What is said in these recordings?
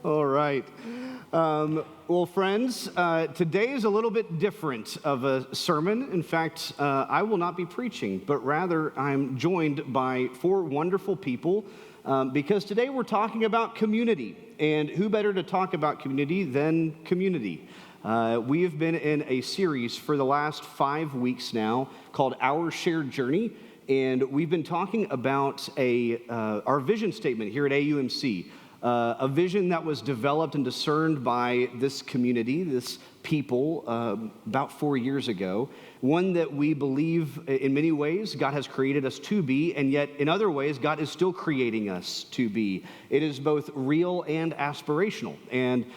All right. Well, friends, today is a little bit different of a sermon. In fact, I will not be preaching, but rather I'm joined by four wonderful people because today we're talking about community. And who better to talk about community than community? We have been in a series for the last 5 weeks now called Our Shared Journey. And we've been talking about our vision statement here at AUMC. A vision that was developed and discerned by this community, this people, about 4 years ago. One that we believe in many ways God has created us to be, and yet in other ways God is still creating us to be. It is both real and aspirational. And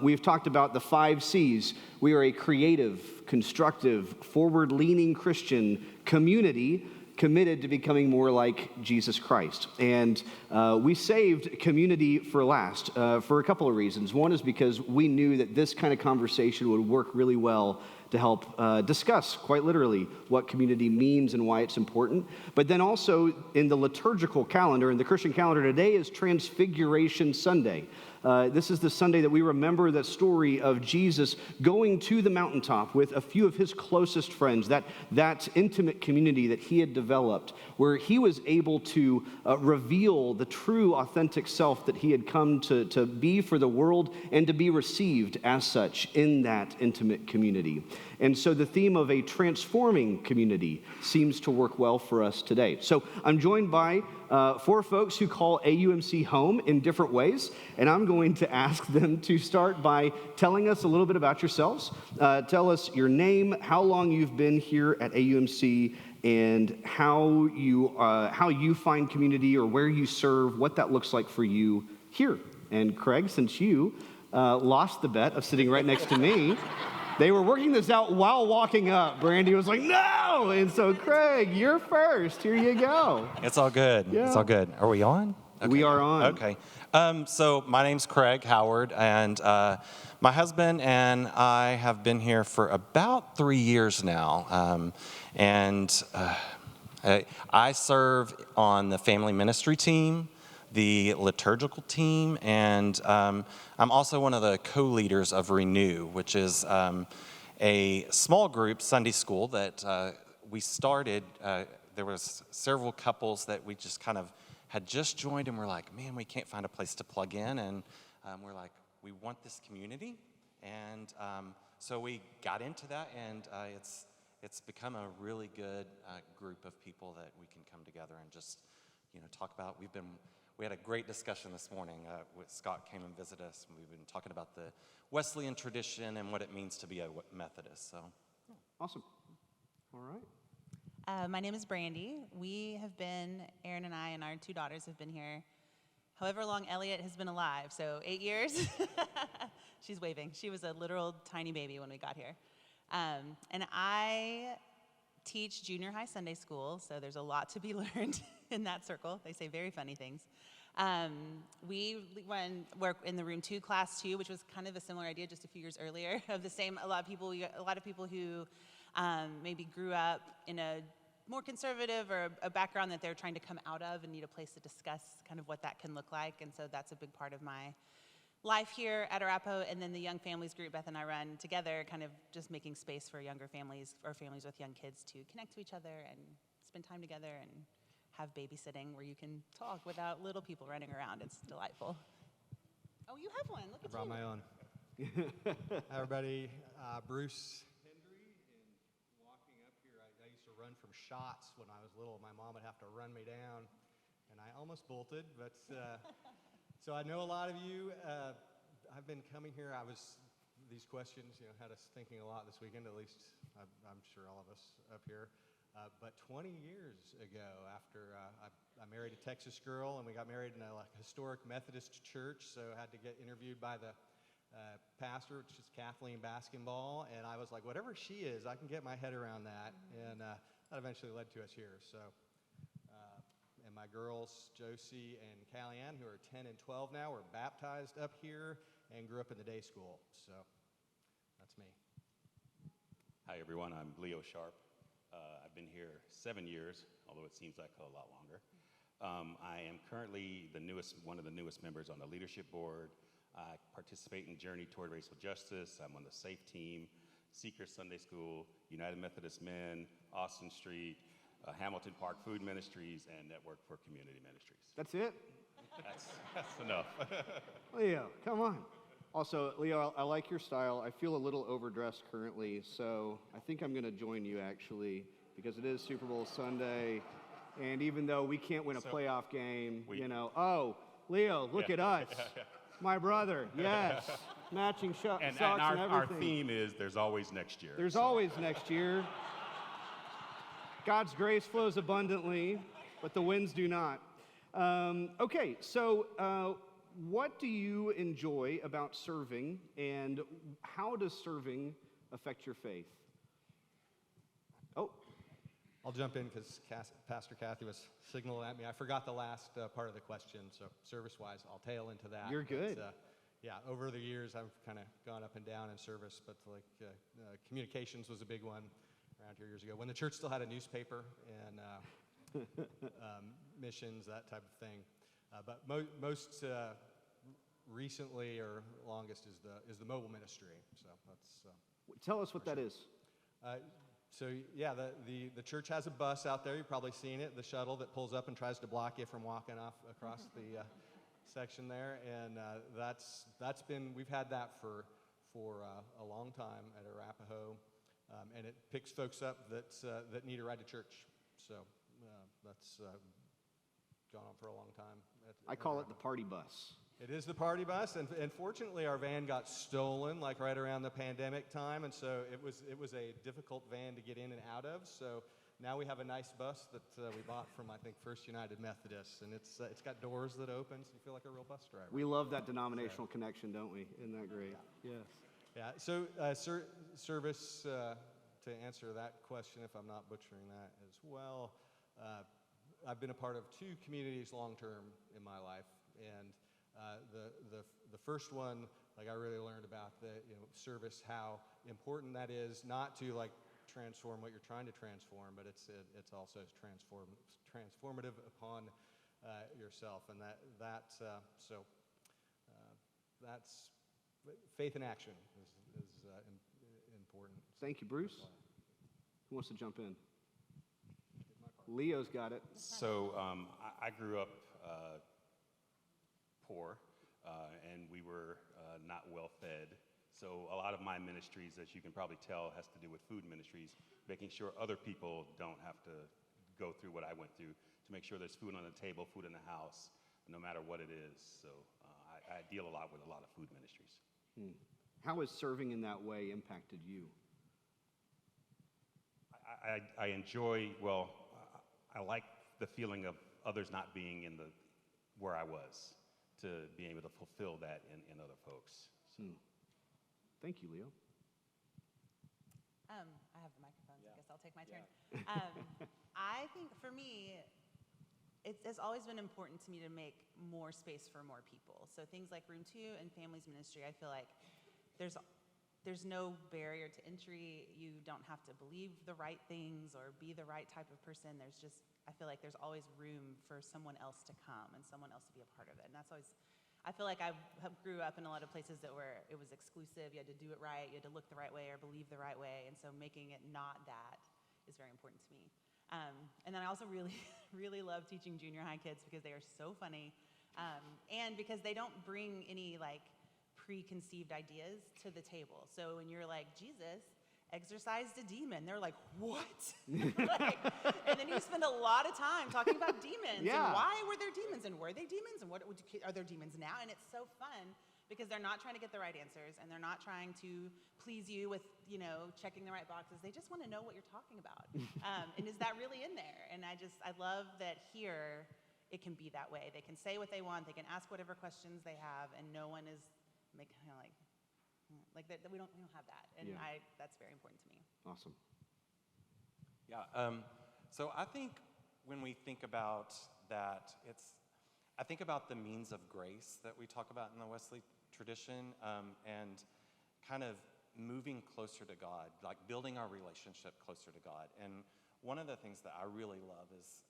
we've talked about the 5 C's. We are a creative, constructive, forward-leaning Christian community committed to becoming more like Jesus Christ. And we saved community for last for a couple of reasons. One is because we knew that this kind of conversation would work really well to help discuss, quite literally, what community means and why it's important. But then also in the liturgical calendar, in the Christian calendar today is Transfiguration Sunday. This is the Sunday that we remember the story of Jesus going to the mountaintop with a few of his closest friends, that intimate community that he had developed, where he was able to reveal the true, authentic self that he had come to be for the world and to be received as such in that intimate community. And so the theme of a transforming community seems to work well for us today. So I'm joined by 4 folks who call AUMC home in different ways, and I'm going to ask them to start by telling us a little bit about yourselves. Tell us your name, how long you've been here at AUMC, and how you find community or where you serve, what that looks like for you here. And Craig, since you lost the bet of sitting right next to me, they were working this out while walking up. Brandy was like, no! And so, Craig, you're first. Here you go. It's all good. Yeah. It's all good. Are we on? Okay. We are on. Okay. So my name's Craig Howard, and my husband and I have been here for about 3 years now. I serve on the family ministry team, the liturgical team, and I'm also one of the co-leaders of Renew, which is a small group Sunday school that we started. There was several couples that we just kind of had just joined, and we're like, man, we can't find a place to plug in, and we're like, we want this community, and so we got into that, and it's become a really good group of people that we can come together and just talk about. We had a great discussion this morning. Scott came and visited us, and we've been talking about the Wesleyan tradition and what it means to be a Methodist. So, yeah. Awesome. All right. My name is Brandy. Aaron and I and our 2 daughters have been here however long Elliot has been alive, so 8 years. She's waving. She was a literal tiny baby when we got here. And I teach junior high Sunday school, so there's a lot to be learned in that circle. They say very funny things. We work in the Room 2, Class 2, which was kind of a similar idea just a few years earlier of the same. A lot of people who maybe grew up in a more conservative or a background that they're trying to come out of and need a place to discuss kind of what that can look like. And so that's a big part of my life here at Arapahoe, and then the Young Families group Beth and I run together, kind of just making space for younger families or families with young kids to connect to each other and spend time together and have babysitting where you can talk without little people running around. It's delightful. Oh, you have one. Look at you. I brought my own. Hi, everybody. Bruce Hendry, and walking up here, I used to run from shots when I was little. My mom would have to run me down, and I almost bolted, but so I know a lot of you. I've been coming here. These questions, had us thinking a lot this weekend, at least I'm sure all of us up here. But 20 years ago, after I married a Texas girl, and we got married in a historic Methodist church, so I had to get interviewed by the pastor, which is Kathleen Basketball, and I was like, whatever she is, I can get my head around that, and that eventually led to us here. So, and my girls, Josie and Callie-Ann, who are 10 and 12 now, were baptized up here and grew up in the day school. So that's me. Hi, everyone. I'm Leo Sharp. I've been here 7 years, although it seems like a lot longer. I am currently one of the newest members on the leadership board. I participate in Journey Toward Racial Justice. I'm on the SAFE team, Seeker Sunday School, United Methodist Men, Austin Street, Hamilton Park Food Ministries, and Network for Community Ministries. That's it? That's enough. Leo, come on. Also, Leo, I like your style. I feel a little overdressed currently, so I think I'm going to join you actually, because it is Super Bowl Sunday, and even though we can't win a playoff game, oh, Leo, look at us. My brother, yes. Matching socks and our everything. theme is there's always next year. There's always next year. God's grace flows abundantly, but the winds do not. Okay, so what do you enjoy about serving, and how does serving affect your faith? Oh, I'll jump in because Pastor Kathy was signaling at me. I forgot the last part of the question, so service-wise, I'll tail into that. You're good. But, yeah, over the years, I've kind of gone up and down in service, but communications was a big one around here years ago. When the church still had a newspaper and missions, that type of thing. But most recently or longest is the mobile ministry. So that's tell us what that is. So yeah, the church has a bus out there. You've probably seen it, the shuttle that pulls up and tries to block you from walking off across the section there. And we've had that for a long time at Arapahoe, and it picks folks up that need a ride to church. So that's gone on for a long time. I call it the party bus. It is the party bus, and fortunately our van got stolen like right around the pandemic time, and so it was a difficult van to get in and out of. So now we have a nice bus that we bought from, I think, First United Methodist, and it's got doors that open, so you feel like a real bus driver. We love that denominational connection, don't we? Isn't that great? Yeah. Yes. Yeah. So service, to answer that question, if I'm not butchering that as well, I've been a part of 2 communities long term in my life, and the first one, like I really learned about the service, how important that is, not to like transform what you're trying to transform, but it's also transformative upon yourself, and that's faith in action is important. Thank you, Bruce. Who wants to jump in? Leo's got it. So I grew up poor, and we were not well fed. So a lot of my ministries, as you can probably tell, has to do with food ministries, making sure other people don't have to go through what I went through, to make sure there's food on the table, food in the house, no matter what it is. So I deal a lot with a lot of food ministries. How has serving in that way impacted you? I enjoy, I like the feeling of others not being in where I was, to be able to fulfill that in other folks. So. Thank you, Leo. I have the microphone, so I guess I'll take my turn. I think for me, it's always been important to me to make more space for more people. So things like Room 2 and Families Ministry, I feel like there's no barrier to entry. You don't have to believe the right things or be the right type of person. I feel like there's always room for someone else to come and someone else to be a part of it. And that's always, I feel like I grew up in a lot of places where it was exclusive. You had to do it right. You had to look the right way or believe the right way. And so making it not that is very important to me. And then I also really, really love teaching junior high kids because they are so funny. And because they don't bring any preconceived ideas to the table. So when you're like, Jesus exorcised a demon, they're like, what? And then you spend a lot of time talking about demons and why were there demons and were they demons and what are there demons now? And it's so fun because they're not trying to get the right answers and they're not trying to please you with checking the right boxes. They just want to know what you're talking about. And is that really in there? And I love that here it can be that way. They can say what they want, they can ask whatever questions they have, and no one is like that. We don't have that, and that's very important to me. Awesome. Yeah. So I think when we think about that, I think about the means of grace that we talk about in the Wesley tradition, and kind of moving closer to God, like building our relationship closer to God. And one of the things that I really love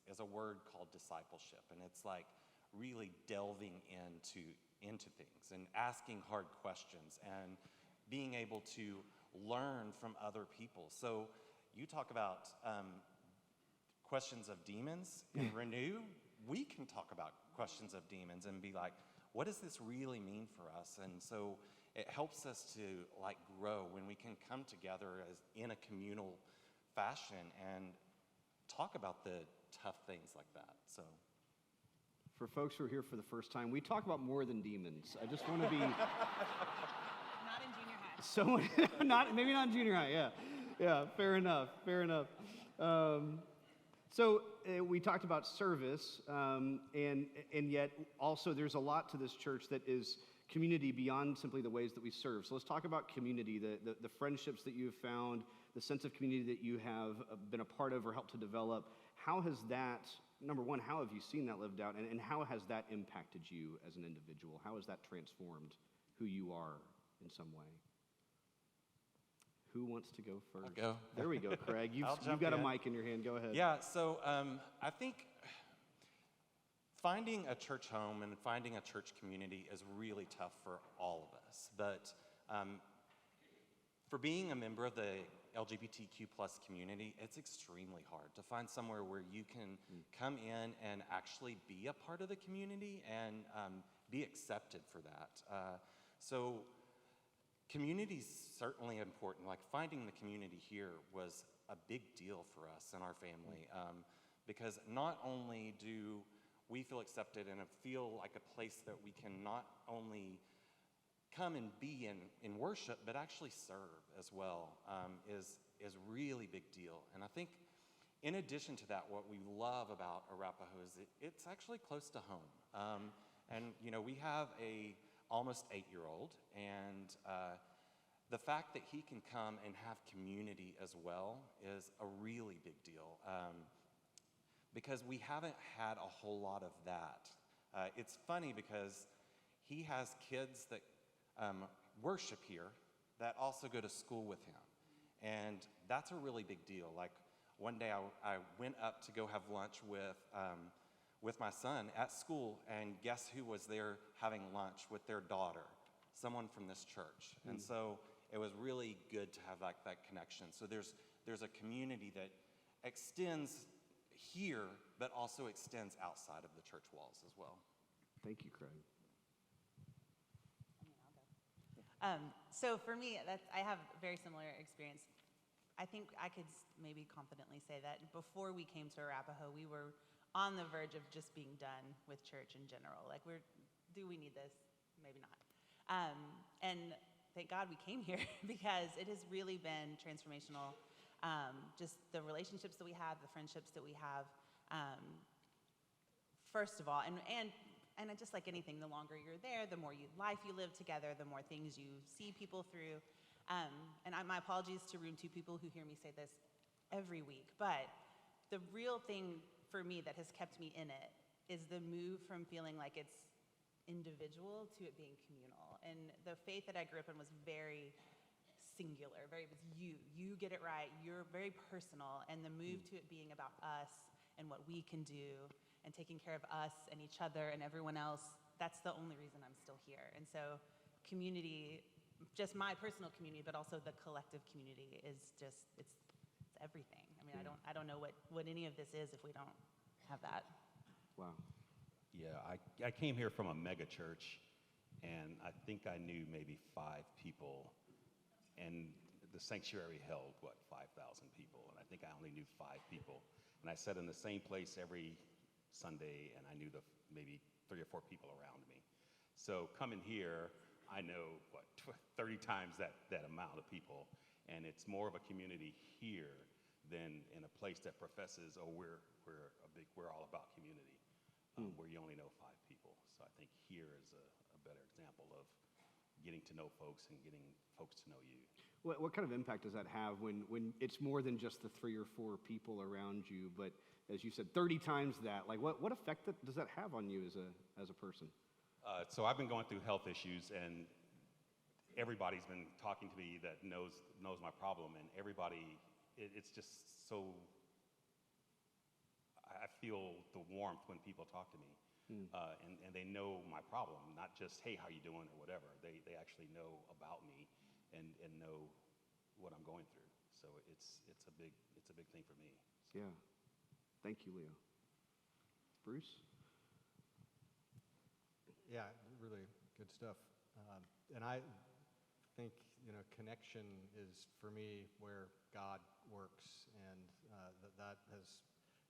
is a word called discipleship, and it's like really delving into things and asking hard questions and being able to learn from other people. So you talk about questions of demons in Renew. We can talk about questions of demons and be like, what does this really mean for us? And so it helps us to like grow when we can come together as in a communal fashion and talk about the tough things like that. So For folks who are here for the first time, we talk about more than demons. I just want to be Not in junior high. someone, maybe not in junior high, yeah, fair enough. We talked about service, and yet also there's a lot to this church that is community beyond simply the ways that we serve. So let's talk about community, the friendships that you've found, the sense of community that you have been a part of or helped to develop. How has that, number one, how have you seen that lived out, and how has that impacted you as an individual? How has that transformed who you are in some way? Who wants to go first? I'll go. There we go, Craig. You've jump got a in. mic in your hand. Go ahead. Yeah, so I think finding a church home and finding a church community is really tough for all of us. But for being a member of the LGBTQ plus community, it's extremely hard to find somewhere where you can come in and actually be a part of the community and be accepted for that. So community's certainly important. Like finding the community here was a big deal for us and our family because not only do we feel accepted and feel like a place that we can not only come and be in worship, but actually serve as well is really big deal. And I think in addition to that, what we love about Arapahoe is it's actually close to home. And you know, we have a almost 8-year-old, and the fact that he can come and have community as well is a really big deal because we haven't had a whole lot of that. It's funny because he has kids that worship here that also go to school with him, and that's a really big deal. Like one day I went up to go have lunch with my son at school, and guess who was there having lunch with their daughter? Someone from this church. And so it was really good to have like that connection. So there's a community that extends here, but also extends outside of the church walls as well. Thank you, Craig. So for me, I have a very similar experience. I think I could maybe confidently say that before we came to Arapahoe, we were on the verge of just being done with church in general. Like, do we need this? Maybe not. And thank God we came here because it has really been transformational. Just the relationships that we have, the friendships that we have. First of all, and just like anything, the longer you're there, the more life you live together, the more things you see people through. My apologies to Room 2 people who hear me say this every week, but the real thing for me that has kept me in it is the move from feeling like it's individual to it being communal. And the faith that I grew up in was very singular, it was you get it right, you're very personal, and the move to it being about us and what we can do and taking care of us and each other and everyone else, that's the only reason I'm still here. And so community, just my personal community, but also the collective community is just, it's everything. I mean, I don't know what any of this is if we don't have that. Wow. Yeah, I came here from a mega church, and I think I knew maybe 5 people, and the sanctuary held, 5,000 people, and I think I only knew 5 people. And I sat in the same place every Sunday, and I knew maybe 3 or 4 people around me. So coming here, I know, 30 times that amount of people, and it's more of a community here than in a place that professes, we're all about community, where you only know 5 people. So I think here is a better example of getting to know folks and getting folks to know you. What kind of impact does that have when it's more than just the 3 or 4 people around you, but as you said, 30 times that? Like, what effect does that have on you as a person? So I've been going through health issues, and everybody's been talking to me that knows my problem, and everybody, it's just so I feel the warmth when people talk to me. And they know my problem, not just, hey, how you doing or whatever. They actually know about me and know what I'm going through. So it's a big thing for me. Yeah. Thank you, Leo. Bruce? Yeah, really good stuff. And I think, connection is, for me, where God works, and that has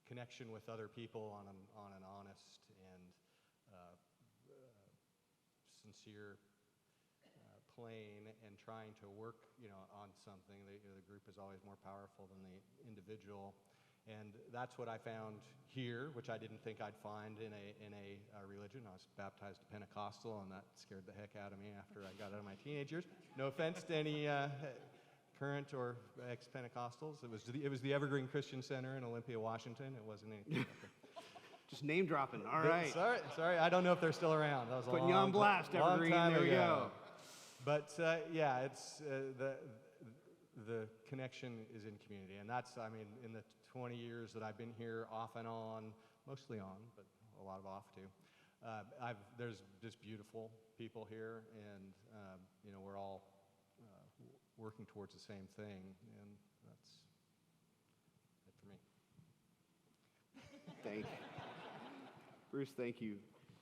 connection with other people on an honest and sincere plane, and trying to work, on something. The group is always more powerful than the individual. And that's what I found here, which I didn't think I'd find in a religion. I was baptized Pentecostal, and that scared the heck out of me after I got out of my teenage years. No offense to any current or ex-Pentecostals. It was the Evergreen Christian Center in Olympia, Washington. It wasn't anything. Just name dropping. All right. Sorry. I don't know if they're still around. That was Putting you on blast, long Evergreen. time There we ago. go. But yeah, it's the connection is in community, and that's, in the 20 years that I've been here, off and on, mostly on, but a lot of off too. There's just beautiful people here, and we're all working towards the same thing, and that's it for me. Thank you. Bruce, thank you.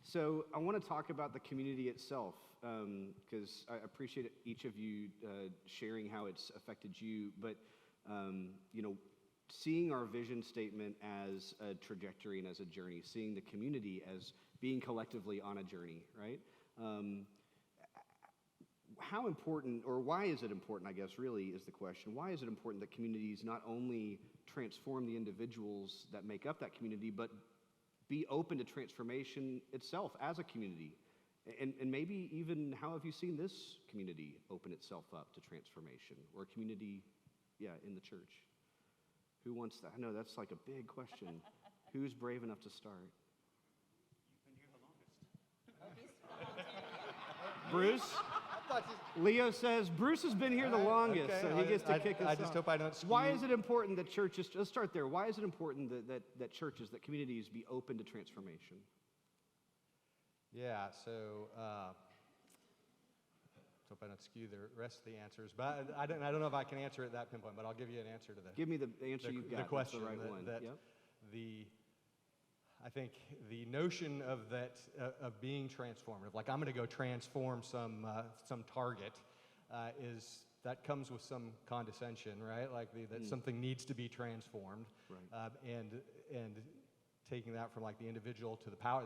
So I want to talk about the community itself, because I appreciate each of you sharing how it's affected you. But seeing our vision statement as a trajectory and as a journey, seeing the community as being collectively on a journey, right? How important, or why is it important, I guess, really is the question. Why is it important that communities not only transform the individuals that make up that community, but be open to transformation itself as a community? And maybe even, how have you seen this community open itself up to transformation, or a community, in the church? Who wants that? I know that's like a big question. Who's brave enough to start? You've been here the longest. Bruce? Leo says Bruce has been here the longest, okay. so he gets to kick us off. I just hope I don't skew. Why is it important that churches, let's start there. Why is it important that churches, that communities be open to transformation? Yeah, so hope I don't skew the rest of the answers, but I don't know if I can answer it that pinpoint, but I'll give you an answer to the Give me the answer you've got. the question. That's the right one. Yep. I think the notion of being transformative, like I'm going to go transform some target, that comes with some condescension, right? Like that something needs to be transformed, Right. and taking that from like the individual to the power.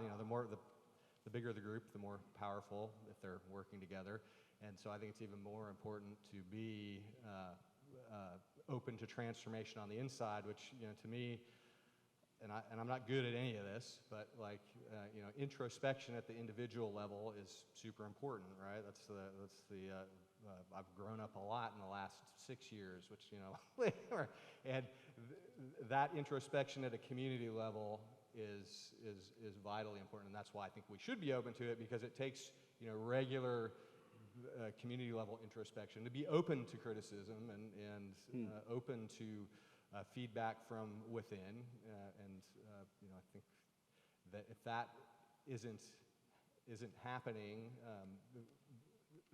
The bigger the group, the more powerful if they're working together. And so I think it's even more important to be open to transformation on the inside, which to me. And I'm not good at any of this, but introspection at the individual level is super important, right? I've grown up a lot in the last 6 years, which and that introspection at a community level is vitally important, and that's why I think we should be open to it, because it takes regular community level introspection to be open to criticism and open to feedback from within, I think that if that isn't happening,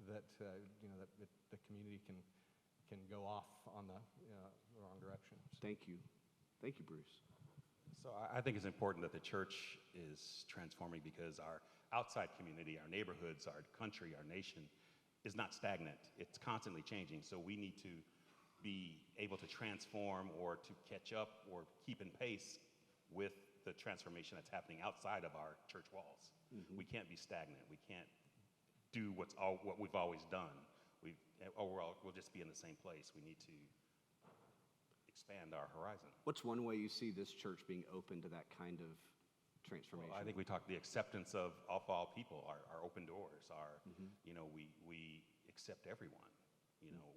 that the community can go off on the wrong direction. Thank you, Bruce. So I think it's important that the church is transforming, because our outside community, our neighborhoods, our country, our nation is not stagnant. It's constantly changing. So we need to be able to transform or to catch up or keep in pace with the transformation that's happening outside of our church walls. Mm-hmm. We can't be stagnant. We can't do what we've always done. We'll just be in the same place. We need to expand our horizon. What's one way you see this church being open to that kind of transformation? Well, I think we talked the acceptance of all people, our open doors, we accept everyone.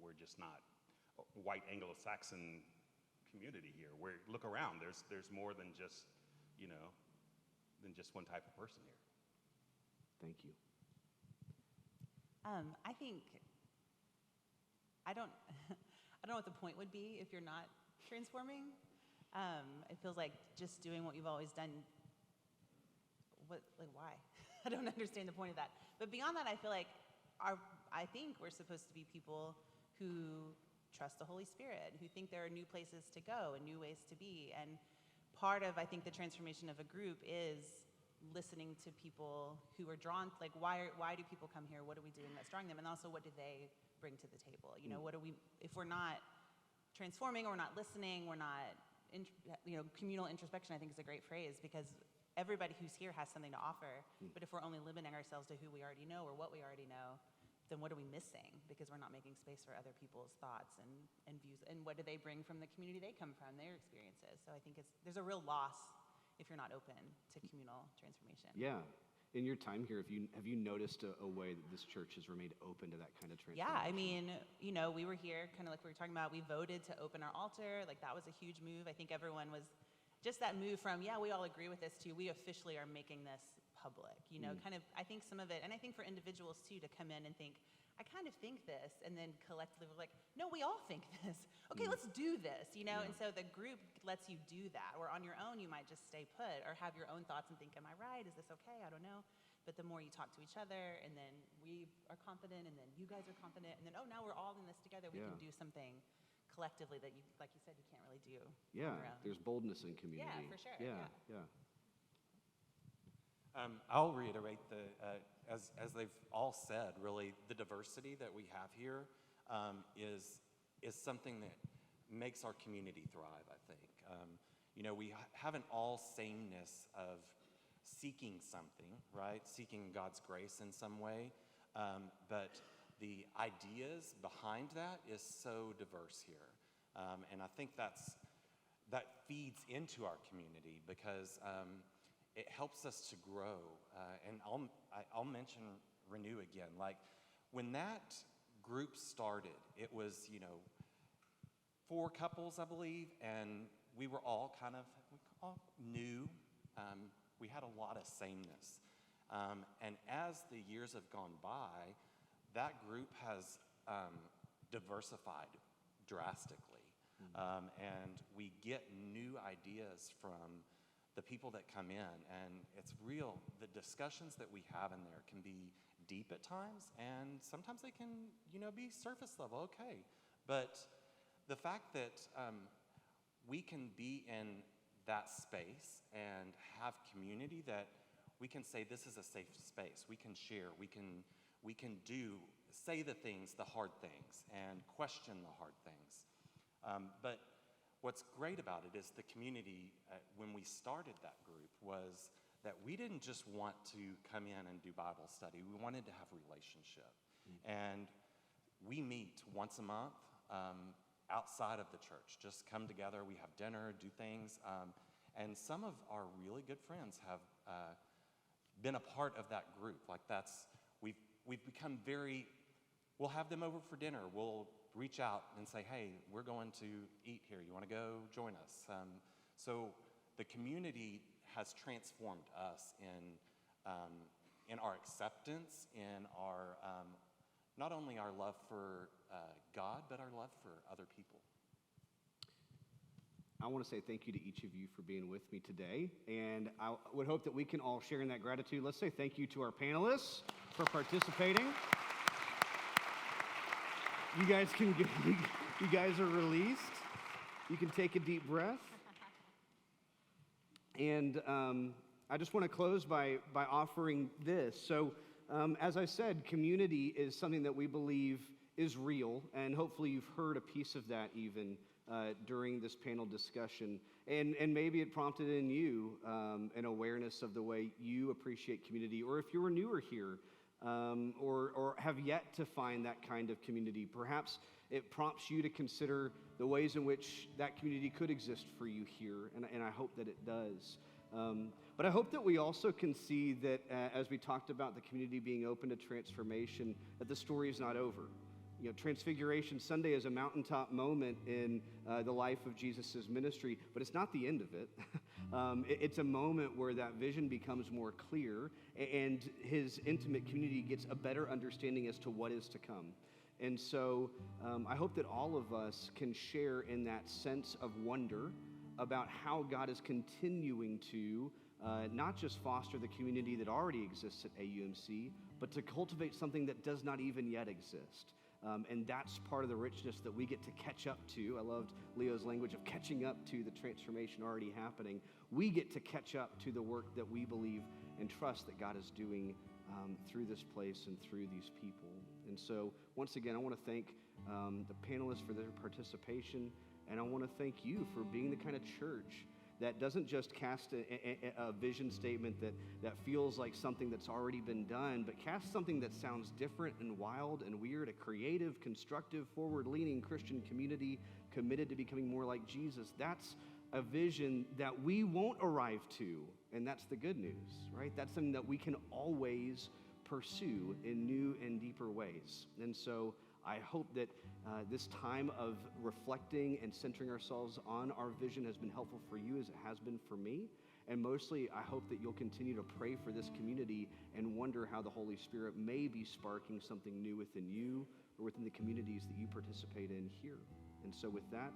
We're just not a white Anglo-Saxon community here. Look around. There's more than just one type of person here. Thank you. I think I don't know what the point would be if you're not transforming. It feels like just doing what you've always done. Why? I don't understand the point of that. But beyond that, I feel like I think we're supposed to be people who trust the Holy Spirit, who think there are new places to go and new ways to be. And part of, I think, the transformation of a group is listening to people who are drawn, like, why do people come here? What are we doing that's drawing them? And also, what do they bring to the table? You know, if we're not transforming or we're not listening, we're not, communal introspection, I think, is a great phrase, because everybody who's here has something to offer. But if we're only limiting ourselves to who we already know or what we already know, then what are we missing? Because we're not making space for other people's thoughts and views. And what do they bring from the community they come from, their experiences? So I think there's a real loss if you're not open to communal transformation. Yeah. In your time here, have you noticed a way that this church has remained open to that kind of transformation? Yeah, I mean, we were here, kind of like we were talking about, we voted to open our altar. Like, that was a huge move. I think everyone was, just that move from, yeah, we all agree with this, to we officially are making this public, kind of, I think some of it, and I think for individuals too, to come in and think, I kind of think this, and then collectively we're like, no, we all think this. Okay, let's do this, and so the group lets you do that. Or on your own, you might just stay put or have your own thoughts and think, am I right? Is this okay? I don't know. But the more you talk to each other, and then we are confident, and then you guys are confident, and then, now we're all in this together, we can do something collectively that, like you said, you can't really do on your own. There's boldness in community. Yeah, for sure. Yeah. I'll reiterate as they've all said, really, the diversity that we have here is something that makes our community thrive, I think. We have an all sameness of seeking something, right? Seeking God's grace in some way. But the ideas behind that is so diverse here. And I think that feeds into our community because it helps us to grow. And I'll mention Renew again. Like, when that group started, it was, 4 couples, I believe, and we were all all new. We had a lot of sameness. And as the years have gone by, that group has diversified drastically. And we get new ideas from the people that come in, and it's real. The discussions that we have in there can be deep at times, and sometimes they can, be surface level, okay. But the fact that we can be in that space and have community that we can say this is a safe space, we can share, we can say the things, the hard things, and question the hard things. But what's great about it is the community, when we started that group, was that we didn't just want to come in and do Bible study. We wanted to have a relationship. And we meet once a month outside of the church, just come together, we have dinner, do things. And some of our really good friends have been a part of that group. Like, we've become we'll have them over for dinner. We'll reach out and say, hey, we're going to eat here. You want to go join us? So the community has transformed us in our acceptance, in our not only our love for God, but our love for other people. I want to say thank you to each of you for being with me today, and I would hope that we can all share in that gratitude. Let's say thank you to our panelists for participating. You guys are released. You can take a deep breath. And I just want to close by offering this. So, as I said, community is something that we believe is real, and hopefully you've heard a piece of that even during this panel discussion. And maybe it prompted in you an awareness of the way you appreciate community, or if you're newer here, or have yet to find that kind of community, perhaps it prompts you to consider the ways in which that community could exist for you here, and I hope that it does. But I hope that we also can see that as we talked about the community being open to transformation, that the story is not over. Transfiguration Sunday is a mountaintop moment in the life of Jesus' ministry, but it's not the end of it. It's a moment where that vision becomes more clear and his intimate community gets a better understanding as to what is to come. And so I hope that all of us can share in that sense of wonder about how God is continuing to not just foster the community that already exists at AUMC, but to cultivate something that does not even yet exist. And that's part of the richness that we get to catch up to. I loved Leo's language of catching up to the transformation already happening. We get to catch up to the work that we believe and trust that God is doing through this place and through these people. And so, once again, I want to thank the panelists for their participation, and I want to thank you for being the kind of church that doesn't just cast a vision statement that feels like something that's already been done, but cast something that sounds different and wild and weird, a creative, constructive, forward-leaning Christian community committed to becoming more like Jesus. That's a vision that we won't arrive to, and that's the good news, right? That's something that we can always pursue in new and deeper ways. And so I hope that this time of reflecting and centering ourselves on our vision has been helpful for you as it has been for me. And mostly, I hope that you'll continue to pray for this community and wonder how the Holy Spirit may be sparking something new within you or within the communities that you participate in here. And so with that,